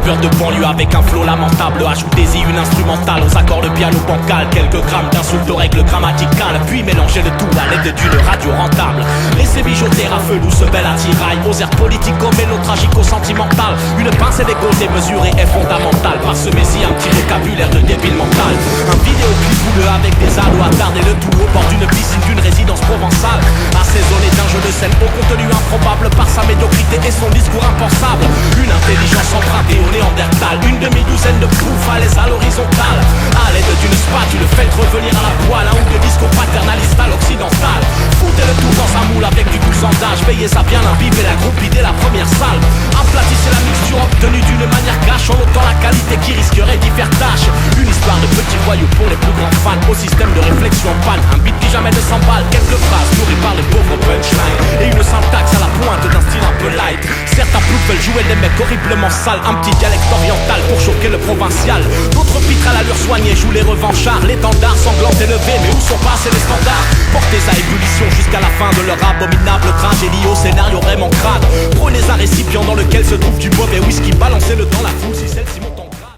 rappeur de banlieue avec un flow lamentable. Ajoutez-y une instrumentale aux accords de piano bancal. Quelques grammes d'insultes aux règles grammaticales. Puis mélangez le tout à l'aide d'une radio rentable. Laissez mijoter à feu douce belle attirail. Aux airs politico-mélotragico-sentimental. Une pincée d'ego démesurée est fondamentale. Parsemez-y un petit vocabulaire de débile mental. Un vidéoclip bouleux avec des ados attardés. Le tout au bord d'une piscine d'une résidence provençale. Assaisonné d'un jeu de scène au contenu improbable par sa médiocrité et son discours impensable. Une intelligence empruntée au néandertal. Une demi-douzaine de poufs à l'aise à l'horizontale. À l'aide d'une spatule faites revenir à la poêle un ou deux discours paternalistes à l'occidental. Foutez le tout dans un moule avec du 12 ans d'âge. Veillez à bien imbiber la groupe dès la première salle. Aplatissez la mixture obtenue d'une manière cash en notant la qualité qui risquerait d'y faire tâche. Une histoire de petits voyous pour les plus grands fans. Au système de réflexion en panne. Un beat qui jamais ne s'emballe. Quelques phrases nourries par les pauvres punchlines. Et une syntaxe à la pointe d'un style un peu light. Certains ploucs veulent jouer des mecs horriblement sales. Un petit dialecte oriental pour choquer le provincial. D'autres pitres à l'allure soignée jouent les revanchards. L'étendard sanglant élevé, mais où sont passés les standards? Portez à ébullition jusqu'à la fin de leur abominable tragédie au scénario vraiment crade. Prenez un récipient dans lequel se trouve du mauvais whisky. Balancez-le dans la foule si celle-ci monte.